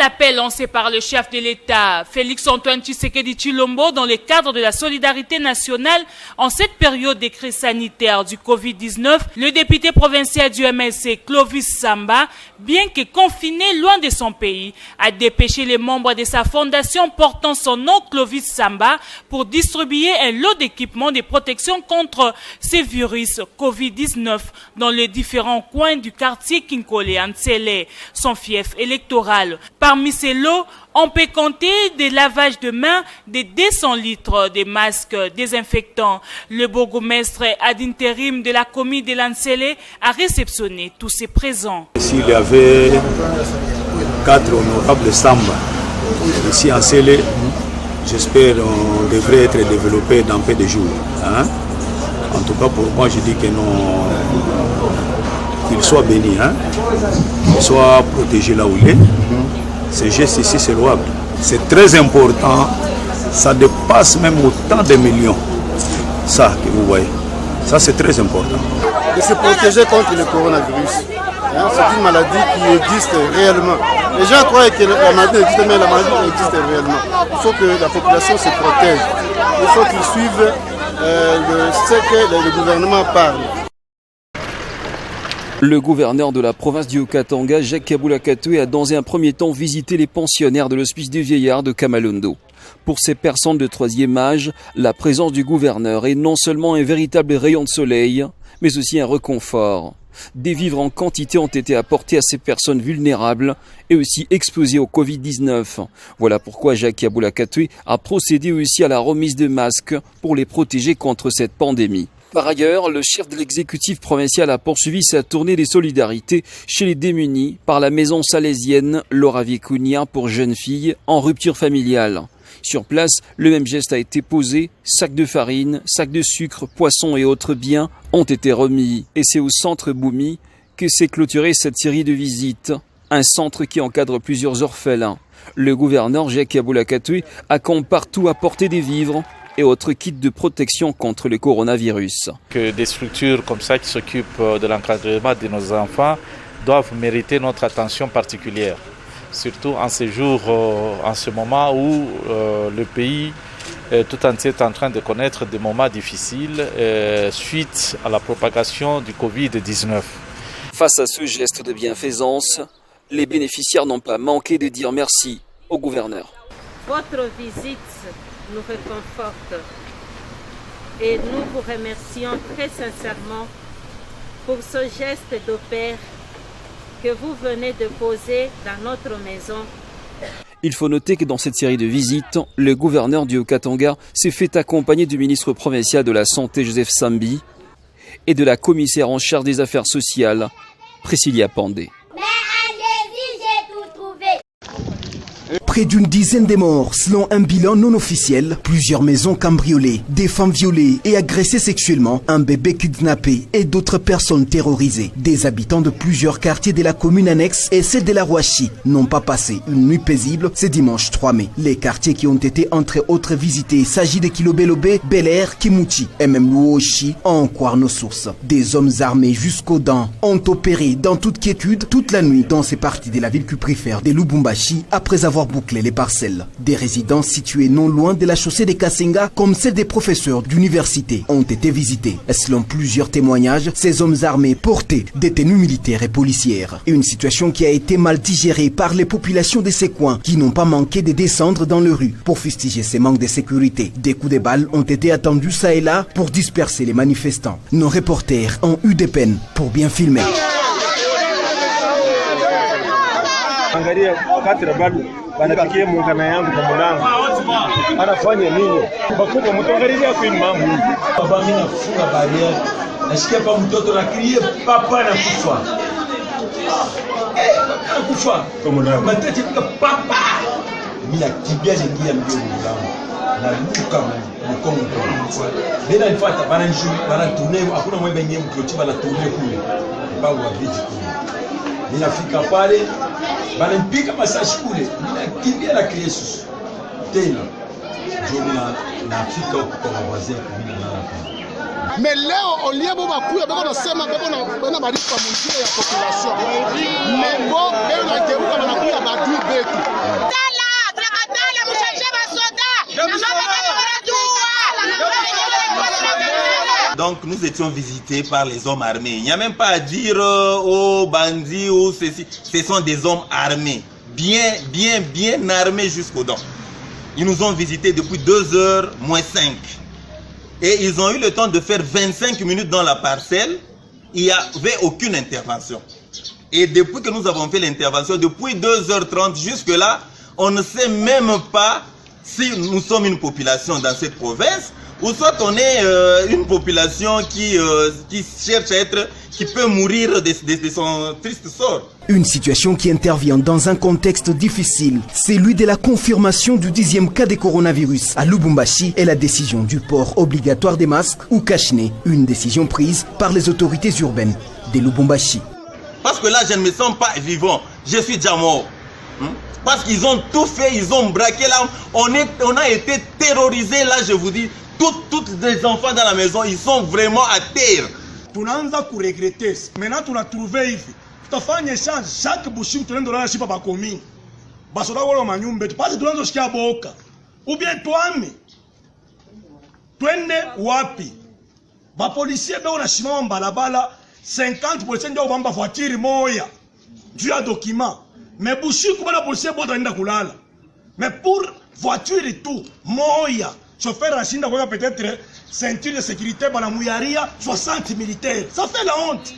l'appel lancé par le chef de l'État, Félix-Antoine Tshisekedi Tshilombo, dans le cadre de la solidarité nationale en cette période de crise sanitaire du Covid-19, le député provincial du MLC, Clovis Samba, bien que confiné loin de son pays, a dépêché les membres de sa fondation portant son nom, Clovis Samba, pour distribuer un lot d'équipements de protection contre ces virus Covid-19 dans les différents coins du quartier Kinkole Ansele, son fief électoral. Parmi ces lots, on peut compter des lavages de mains, des 200 litres de masques désinfectants. Le bourgmestre ad intérim de la commune de Lansele a réceptionné tous ces présents. S'il y avait 4 honorables Samba ici à Sélé, j'espère qu'on devrait être développé dans peu de jours. En tout cas, pour moi, je dis que non, qu'il soit béni, qu'il soit protégé là où il est. Ce geste ici, c'est louable. C'est très important. Ça dépasse même autant de millions. Ça que vous voyez. Ça, c'est très important. De se protéger contre le coronavirus. C'est une maladie qui existe réellement. Les gens croient que la maladie existe, mais la maladie existe réellement. Il faut que la population se protège. Il faut qu'ils suivent ce que le gouvernement parle. Le gouverneur de la province du Haut-Katanga, Jacques Kabula Katoué, a dans un premier temps visité les pensionnaires de l'hospice des vieillards de Kamalondo. Pour ces personnes de troisième âge, la présence du gouverneur est non seulement un véritable rayon de soleil, mais aussi un réconfort. Des vivres en quantité ont été apportés à ces personnes vulnérables et aussi exposées au Covid-19. Voilà pourquoi Jacques Kabula Katoué a procédé aussi à la remise de masques pour les protéger contre cette pandémie. Par ailleurs, le chef de l'exécutif provincial a poursuivi sa tournée des solidarités chez les démunis par la maison salésienne Laura Vicunia pour jeunes filles en rupture familiale. Sur place, le même geste a été posé, sacs de farine, sacs de sucre, poissons et autres biens ont été remis. Et c'est au centre Boumi que s'est clôturée cette série de visites, un centre qui encadre plusieurs orphelins. Le gouverneur Jacques Kabula Katoué a comme partout apporté des vivres et autres kits de protection contre le coronavirus. Que des structures comme ça qui s'occupent de l'encadrement de nos enfants doivent mériter notre attention particulière. Surtout en ces jours, en ce moment où le pays tout entier est en train de connaître des moments difficiles suite à la propagation du Covid-19. Face à ce geste de bienfaisance, les bénéficiaires n'ont pas manqué de dire merci au gouverneur. Votre visite nous réconforte et nous vous remercions très sincèrement pour ce geste de père que vous venez de poser dans notre maison. Il faut noter que dans cette série de visites, le gouverneur du Haut-Katanga s'est fait accompagner du ministre provincial de la Santé Joseph Sambi et de la commissaire en charge des affaires sociales, Priscilla Pandé. Près d'une dizaine de morts, selon un bilan non officiel, plusieurs maisons cambriolées, des femmes violées et agressées sexuellement, un bébé kidnappé et d'autres personnes terrorisées. Des habitants de plusieurs quartiers de la commune annexe et celle de la Rouachi n'ont pas passé une nuit paisible ce dimanche 3 mai. Les quartiers qui ont été entre autres visités s'agit de Kilobelobé, Bel Air, Kimouchi et même Luoshi, en croire nos sources. Des hommes armés jusqu'aux dents ont opéré dans toute quiétude toute la nuit dans ces parties de la ville cuprifère de Lubumbashi après avoir bouclé les parcelles. Des résidences situées non loin de la chaussée des Kassenga, comme celle des professeurs d'université, ont été visitées. Selon plusieurs témoignages, ces hommes armés portaient des tenues militaires et policières. Une situation qui a été mal digérée par les populations de ces coins, qui n'ont pas manqué de descendre dans les rues pour fustiger ces manques de sécurité. Des coups de balles ont été attendus ça et là pour disperser les manifestants. Nos reporters ont eu des peines pour bien filmer. Wanapikia muungano yangu kwa mlango. Anafanya nini? Bakubwa mtongalia kwa mambo. Baba mimi nafunga barriere. Nasikia pa mtoto na kilie papa na kufa. Kufa. Kwa mlango. Matete kwa papa. Mimi nakimbia jingia mbio mlango. Na luka mkongo. Bila nifuata bana tuneo hakuna mwembe nyenye mkoti bana tuneo kule. Bangu wa viji kule. Ninafika pale bananipiga masashi kule, ninakimbia na Yesu tena ndio nafika huko kwa wazee Mais leo olie bo bakuya beko na sema beko na marifa munjia ya population. Mais bo beko na keuka na kuya badu betu. Tala mshanje basoda. Donc nous étions visités par les hommes armés. Il n'y a même pas à dire aux bandits ou ceci. Ce sont des hommes armés. Bien armés jusqu'aux dents. Ils nous ont visités depuis 2h moins 5. Et ils ont eu le temps de faire 25 minutes dans la parcelle. Il n'y avait aucune intervention. Et depuis que nous avons fait l'intervention, depuis 2h30 jusque-là, on ne sait même pas si nous sommes une population dans cette province ou soit on est une population qui cherche à être, qui peut mourir de son triste sort. Une situation qui intervient dans un contexte difficile, celui de la confirmation du 10e cas de coronavirus à Lubumbashi et la décision du port obligatoire des masques ou cache-nez, une décision prise par les autorités urbaines de Lubumbashi. Parce que là, je ne me sens pas vivant, je suis déjà mort. Parce qu'ils ont tout fait, ils ont braqué là, on a été terrorisés là, je vous dis. Tous les enfants dans la maison, ils sont vraiment à terre. Tunaanza kuregrete. Maintenant tuna trouvé hivi. Tutafanya change chaque bushim tunaenda na shipa bakomi. Basoda wala manyumba tu. Basi tunaanza shikia boka. Ou bien twame. Twende wapi? Ba policier beo na shimama balabala 50% ndio bamba voiture moya. Juu ya document. Mais bushiku bana policier bota nenda kulala. Mais pour voiture et tout moya. Chauffeur Rachinda peut-être ceinture de sécurité, Banamouyaria, 60 militaires. Ça fait la honte.